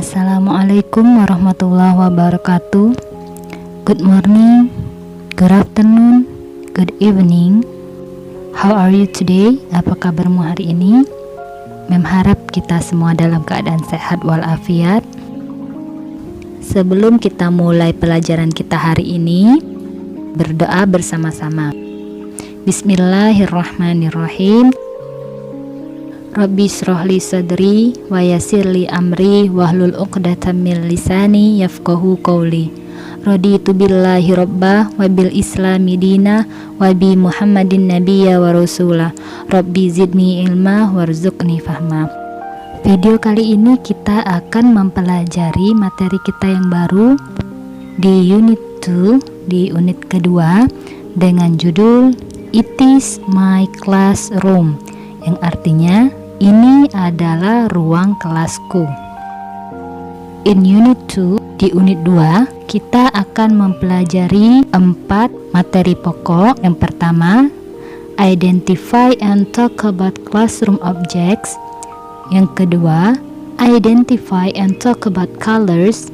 Assalamualaikum warahmatullahi wabarakatuh. Good morning, good afternoon, good evening. How are you today? Apa kabarmu hari ini? Mem harap kita semua dalam keadaan sehat walafiat. Sebelum kita mulai pelajaran kita hari ini, berdoa bersama-sama. Bismillahirrahmanirrahim. Rabbi shrahli sadri wa yassirli amri wahlul 'uqdatam min lisani yafqahu qawli. Raditu billahi rabba wa bil islami dina wa bi Muhammadin nabiyya wa rasula. Rabbi zidni ilma warzuqni fahma. Video kali ini kita akan mempelajari materi kita yang baru di unit 2, di unit kedua, dengan judul It is my classroom, yang artinya ini adalah ruang kelasku. In unit 2, di unit 2, kita akan mempelajari 4 materi pokok. Yang pertama, identify and talk about classroom objects. Yang kedua, identify and talk about colors.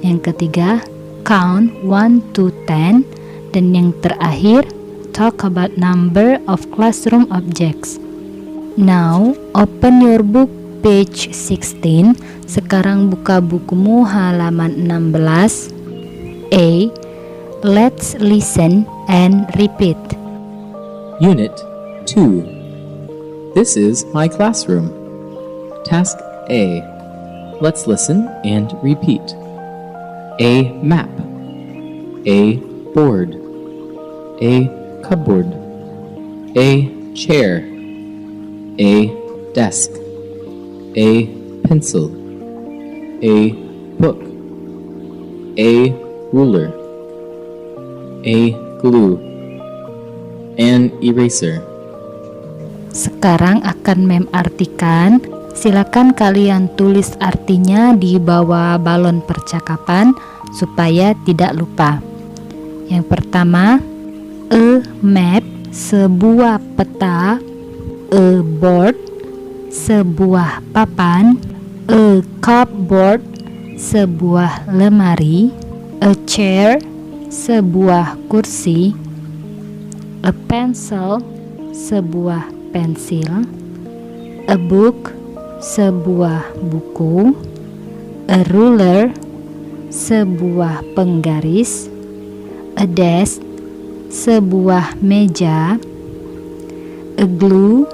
Yang ketiga, count 1 to 10. Dan yang terakhir, talk about number of classroom objects. Now, open your book page 16. Sekarang buka bukumu halaman 16. A. Let's listen and repeat. Unit 2. This is my classroom. Task A. Let's listen and repeat. A map. A board. A cupboard. A chair. A desk. A pencil. A book. A ruler. A glue. An eraser. Sekarang akan Mem artikan. Silakan kalian tulis artinya di bawah balon percakapan supaya tidak lupa. Yang pertama, a map, sebuah peta. A board, sebuah papan. A cupboard, sebuah lemari. A chair, sebuah kursi. A pencil, sebuah pensil. A book, sebuah buku. A ruler, sebuah penggaris. A desk, sebuah meja. A glue,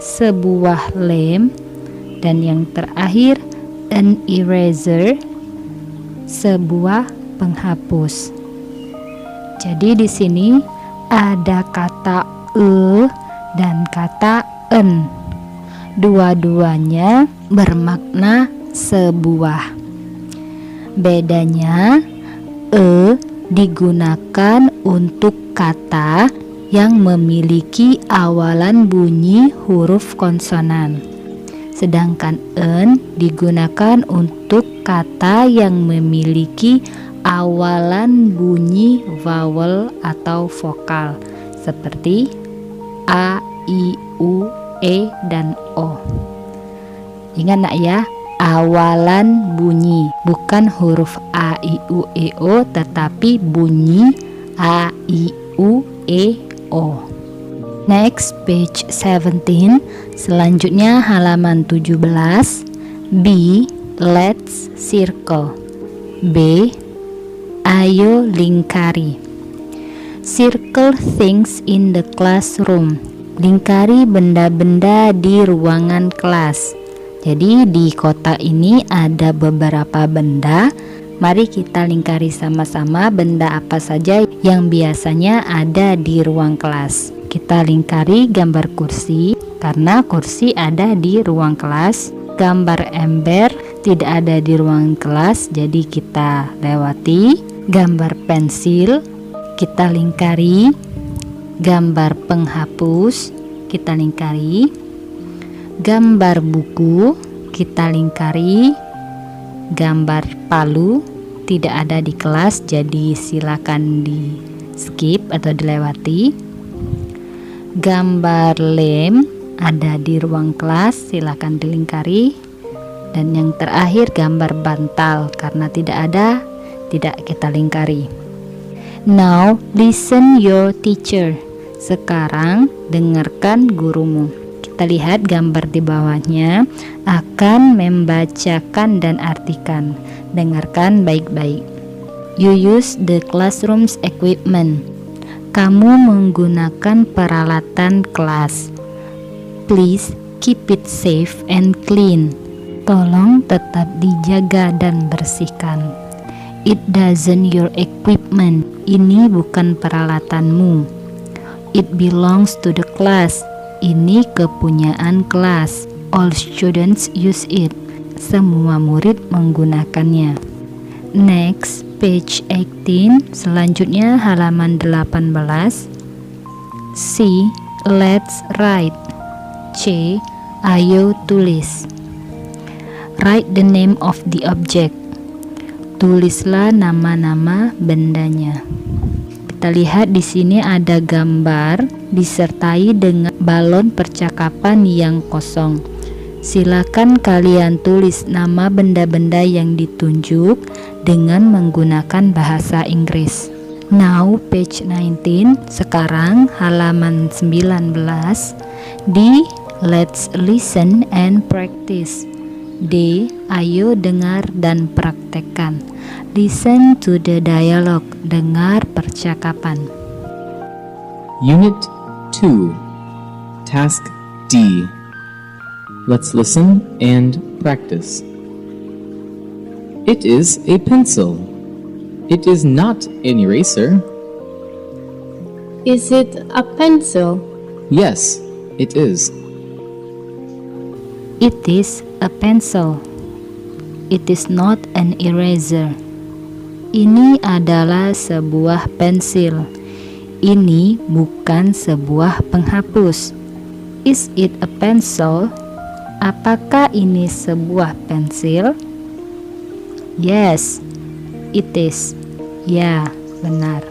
sebuah lem. Dan yang terakhir, an eraser, sebuah penghapus. Jadi di sini ada kata e dan kata en. Dua-duanya bermakna sebuah. Bedanya, e digunakan untuk kata yang memiliki awalan bunyi huruf konsonan, sedangkan en digunakan untuk kata yang memiliki awalan bunyi vowel atau vokal seperti a, i, u, e, dan o. Ingat nak ya, awalan bunyi, bukan huruf a, i, u, e, o, tetapi bunyi a, i, u, e, o. Next, page 17. Selanjutnya halaman 17. B. Let's circle. B. Ayo lingkari. Circle things in the classroom. Lingkari benda-benda di ruangan kelas. Jadi di kotak ini ada beberapa benda. Mari kita lingkari sama-sama benda apa saja yang biasanya ada di ruang kelas. Kita lingkari gambar kursi, karena kursi ada di ruang kelas. Gambar ember tidak ada di ruang kelas, jadi kita lewati. Gambar pensil kita lingkari. Gambar penghapus kita lingkari. Gambar buku kita lingkari. Gambar palu tidak ada di kelas, jadi silakan di skip atau dilewati. Gambar lem ada di ruang kelas, silakan dilingkari. Dan yang terakhir gambar bantal, karena tidak ada, tidak kita lingkari. Now listen your teacher. Sekarang dengarkan gurumu. Kita lihat gambar di bawahnya, akan membacakan dan artikan. Dengarkan baik-baik. You use the classroom's equipment. Kamu menggunakan peralatan kelas. Please keep it safe and clean. Tolong tetap dijaga dan bersihkan. It doesn't your equipment. Ini bukan peralatanmu. It belongs to the class. Ini kepunyaan kelas. All students use it. Semua murid menggunakannya. Next, page 18. Selanjutnya halaman 18. C. Let's write. C. Ayo tulis. Write the name of the object. Tulislah nama-nama bendanya. Kita lihat di sini ada gambar disertai dengan balon percakapan yang kosong. Silakan kalian tulis nama benda-benda yang ditunjuk dengan menggunakan bahasa Inggris. Now page 19. Sekarang halaman 19. D. Let's listen and practice. D. Ayo dengar dan praktekkan. Listen to the dialogue. Dengar percakapan. Unit 2. Task D. Let's listen and practice. It is a pencil. It is not an eraser. Is it a pencil? Yes, it is. It is a pencil. It is not an eraser. Ini adalah sebuah pensil. Ini bukan sebuah penghapus. Is it a pencil? Apakah ini sebuah pensil? Yes, it is. Ya, benar.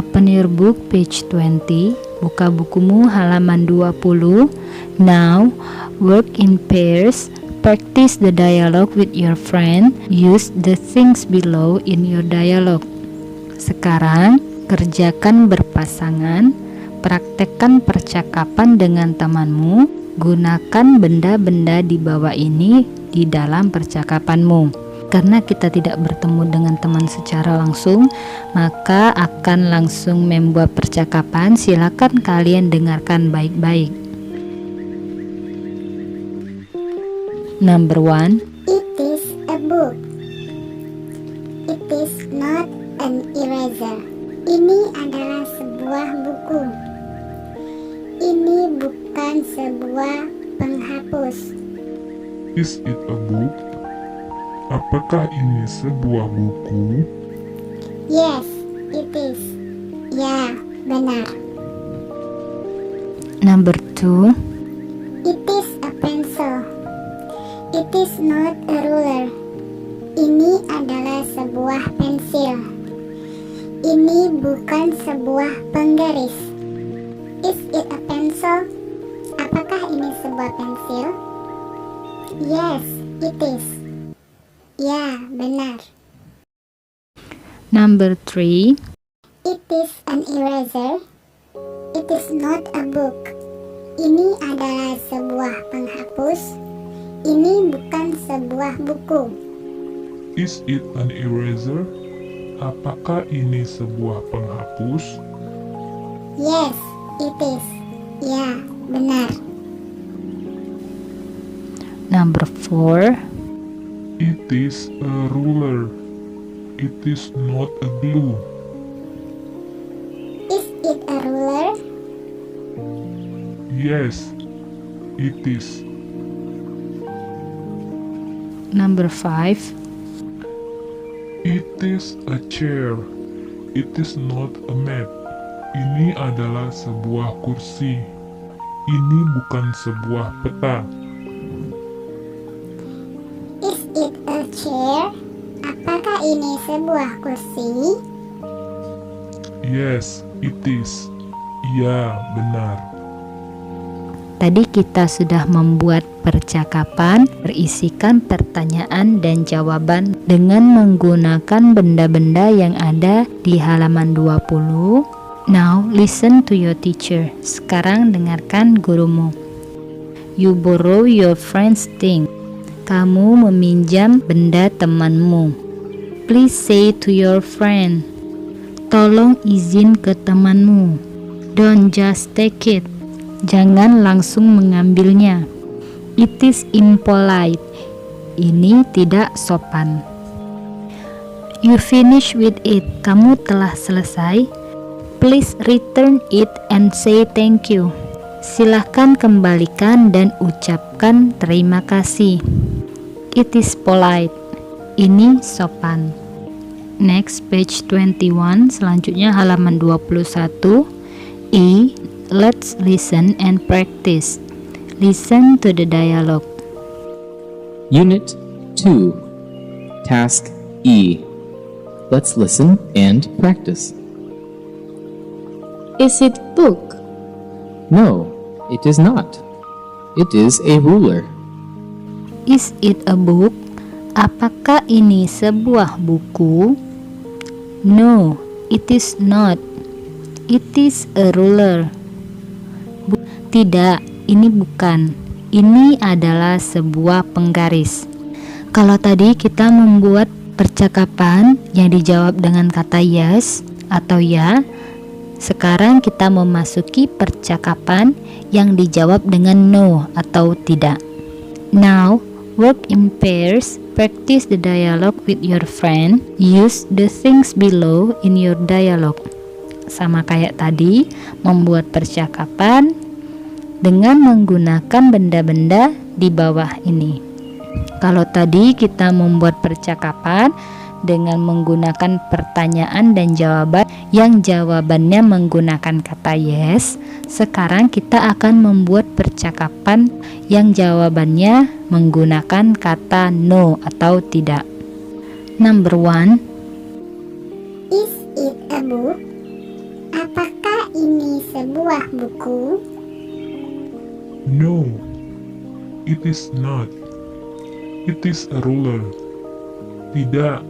Open your book, page 20. Buka bukumu halaman 20. Now, work in pairs. Practice the dialogue with your friend. Use the things below in your dialogue. Sekarang, kerjakan berpasangan. Praktekkan percakapan dengan temanmu. Gunakan benda-benda di bawah ini di dalam percakapanmu. Karena kita tidak bertemu dengan teman secara langsung, maka akan langsung membuat percakapan. Silakan kalian dengarkan baik-baik. Number 1. It is a book. It is not an eraser. Ini adalah sebuah buku. Ini bukan sebuah penghapus. Is it a book? Apakah ini sebuah buku? Yes, it is. Ya, benar. Number 2. It is a pencil. It is not a ruler. Ini adalah sebuah pensil. Ini bukan sebuah penggaris. Is it a pencil? Apakah ini sebuah pensil? Yes, it is. Ya, benar. Number 3. It is an eraser. It is not a book. Ini adalah sebuah penghapus. Ini bukan sebuah buku. Is it an eraser? Apakah ini sebuah penghapus? Yes, it is. Ya, benar. Number 4. It is a ruler. It is not a glue. Is it a ruler? Yes, it is. Number 5. It is a chair. It is not a mat. Ini adalah sebuah kursi. Ini bukan sebuah peta. Is it a chair? Apakah ini sebuah kursi? Yes, it is. Ya, benar. Tadi kita sudah membuat percakapan berisikan pertanyaan dan jawaban dengan menggunakan benda-benda yang ada di halaman 20. Now listen to your teacher. Sekarang dengarkan gurumu. You borrow your friend's thing. Kamu meminjam benda temanmu. Please say to your friend. Tolong izin ke temanmu. Don't just take it. Jangan langsung mengambilnya. It is impolite. Ini tidak sopan. You finish with it. Kamu telah selesai. Please return it and say thank you. Silahkan kembalikan dan ucapkan terima kasih. It is polite. Ini sopan. Next, page 21. Selanjutnya halaman 21. E. Let's listen and practice. Listen to the dialogue. Unit 2. Task E. Let's listen and practice. Is it book? No, it is not. It is a ruler. Is it a book? Apakah ini sebuah buku? No, it is not. It is a ruler. Tidak, ini bukan. Ini adalah sebuah penggaris. Kalau tadi kita membuat percakapan yang dijawab dengan kata yes atau ya, sekarang kita memasuki percakapan yang dijawab dengan no atau tidak. Now, work in pairs. Practice the dialogue with your friend. Use the things below in your dialogue. Sama kayak tadi, membuat percakapan dengan menggunakan benda-benda di bawah ini. Kalau tadi kita membuat percakapan dengan menggunakan pertanyaan dan jawaban yang jawabannya menggunakan kata yes, sekarang kita akan membuat percakapan yang jawabannya menggunakan kata no atau tidak. Number 1. Is it a book? Apakah ini sebuah buku? No, it is not. It is a ruler. Tidak,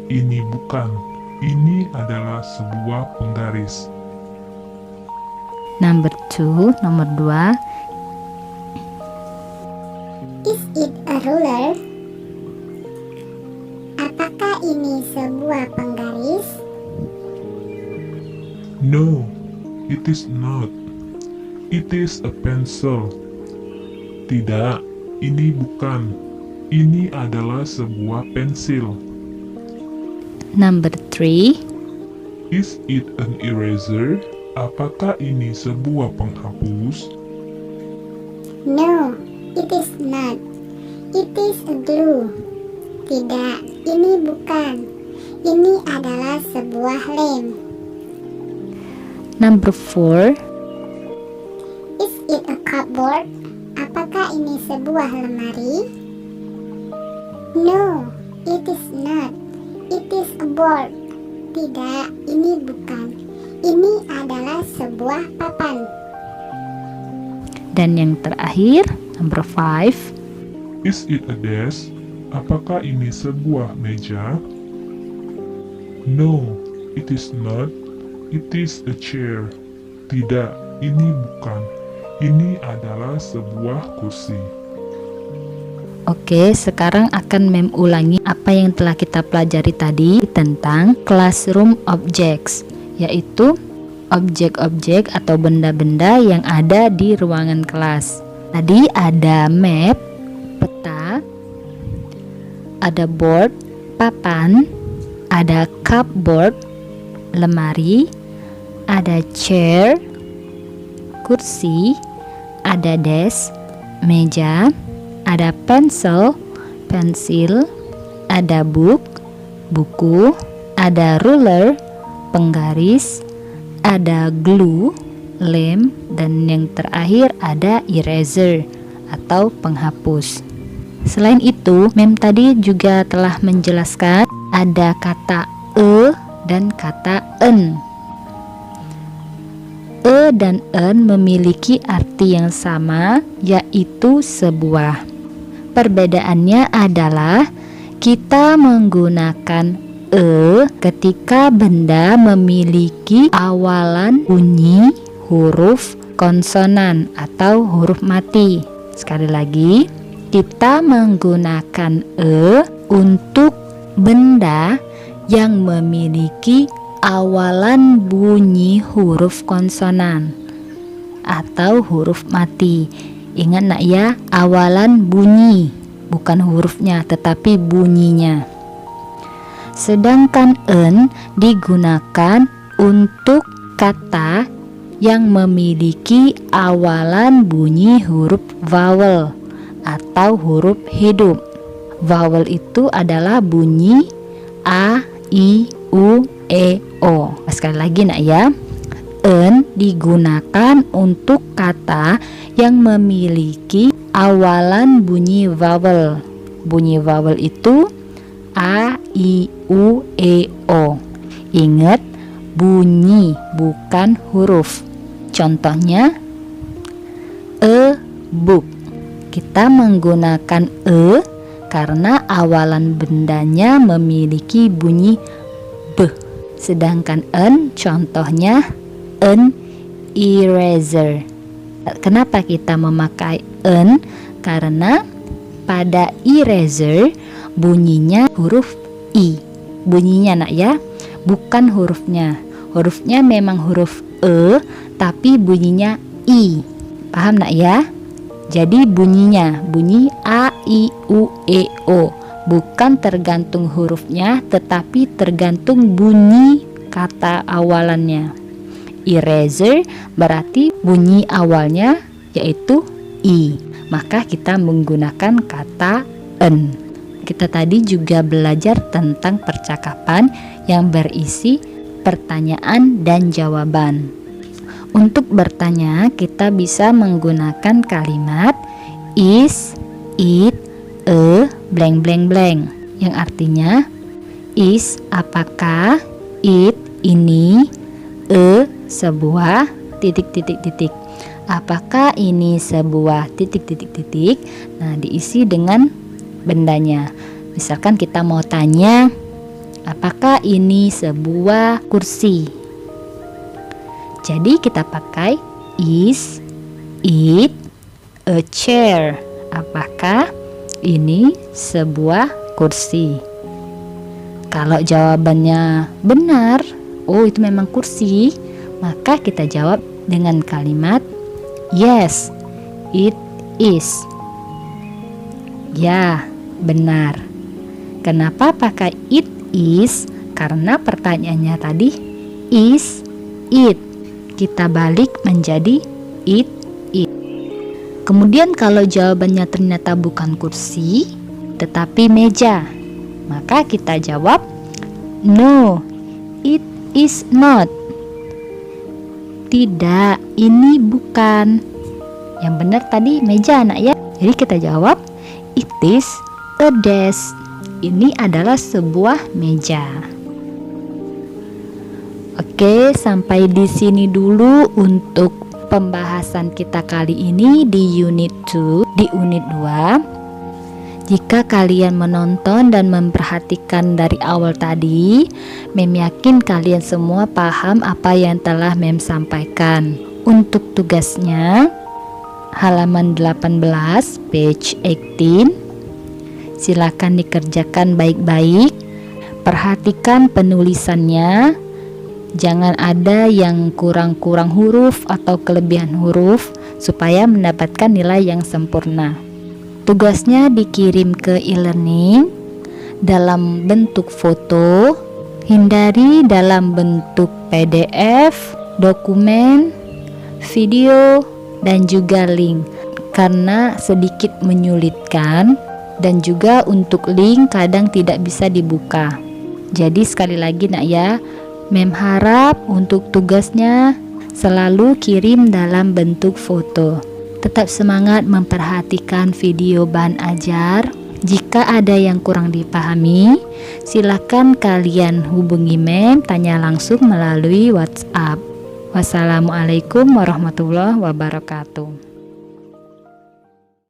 ini bukan. Ini adalah sebuah penggaris. Number 2, nomor 2. Is it a ruler? Apakah ini sebuah penggaris? No, it is not. It is a pencil. Tidak, ini bukan. Ini adalah sebuah pensil. Number 3. Is it an eraser? Apakah ini sebuah penghapus? No, it is not. It is a glue. Tidak, ini bukan. Ini adalah sebuah lem. Number 4. Is it a cupboard? Apakah ini sebuah lemari? No, it is not. It is a board. Tidak, ini bukan. Ini adalah sebuah papan. Dan yang terakhir, number 5. Is it a desk? Apakah ini sebuah meja? No, it is not. It is a chair. Tidak, ini bukan. Ini adalah sebuah kursi. Oke, sekarang akan Mem ulangi apa yang telah kita pelajari tadi tentang classroom objects, yaitu objek-objek atau benda-benda yang ada di ruangan kelas. Tadi ada map, peta, ada board, papan, ada cupboard, lemari, ada chair, kursi, ada desk, meja, ada pensil, ada book, buku, ada ruler, penggaris, ada glue, lem, dan yang terakhir ada eraser atau penghapus. Selain itu, Mem tadi juga telah menjelaskan ada kata e dan kata en. E dan en memiliki arti yang sama, yaitu sebuah. Perbedaannya adalah kita menggunakan e ketika benda memiliki awalan bunyi huruf konsonan atau huruf mati. Sekali lagi, kita menggunakan e untuk benda yang memiliki awalan bunyi huruf konsonan atau huruf mati. Ingat nak ya, awalan bunyi, bukan hurufnya tetapi bunyinya. Sedangkan en digunakan untuk kata yang memiliki awalan bunyi huruf vowel atau huruf hidup. Vowel itu adalah bunyi a, i, u, e, o. Sekali lagi nak ya, en digunakan untuk kata yang memiliki awalan bunyi vowel. Bunyi vowel itu a, i, u, e, o. Ingat, bunyi bukan huruf. Contohnya a book. Kita menggunakan e karena awalan bendanya memiliki bunyi b. Sedangkan en contohnya an eraser. Kenapa kita memakai en? Karena pada eraser bunyinya huruf i. Bunyinya nak ya, bukan hurufnya. Hurufnya memang huruf e, tapi bunyinya i. Paham nak ya? Jadi bunyinya bunyi a, i, u, e, o. Bukan tergantung hurufnya, tetapi tergantung bunyi kata awalannya. Eraser berarti bunyi awalnya yaitu i. Maka kita menggunakan kata en. Kita tadi juga belajar tentang percakapan yang berisi pertanyaan dan jawaban. Untuk bertanya, kita bisa menggunakan kalimat is, it, a, blank blank blank, yang artinya is apakah, it ini, a sebuah titik titik titik. Apakah ini sebuah titik titik titik? Nah, diisi dengan bendanya. Misalkan kita mau tanya, apakah ini sebuah kursi? Jadi kita pakai is it a chair? Apakah ini sebuah kursi? Kalau jawabannya benar, oh itu memang kursi, maka kita jawab dengan kalimat yes, it is. Ya, benar. Kenapa pakai it is? Karena pertanyaannya tadi is it. Kita balik menjadi it. Kemudian kalau jawabannya ternyata bukan kursi, tetapi meja, maka kita jawab no, it is not. Tidak, ini bukan. Yang benar tadi meja anak ya. Jadi kita jawab it is a desk. Ini adalah sebuah meja. Oke, sampai di sini dulu untuk pembahasan kita kali ini di unit 2, di unit 2. Jika kalian menonton dan memperhatikan dari awal tadi, Mem yakin kalian semua paham apa yang telah Mem sampaikan. Untuk tugasnya, halaman 18, page 18. Silakan dikerjakan baik-baik. Perhatikan penulisannya. Jangan ada yang kurang-kurang huruf atau kelebihan huruf supaya mendapatkan nilai yang sempurna. Tugasnya dikirim ke e-learning dalam bentuk foto, hindari dalam bentuk PDF, dokumen, video, dan juga link karena sedikit menyulitkan, dan juga untuk link kadang tidak bisa dibuka. Jadi sekali lagi nak ya, Mem harap untuk tugasnya selalu kirim dalam bentuk foto. Tetap semangat memperhatikan video bahan ajar. Jika ada yang kurang dipahami, silakan kalian hubungi Mem, tanya langsung melalui WhatsApp. Wassalamualaikum warahmatullahi wabarakatuh.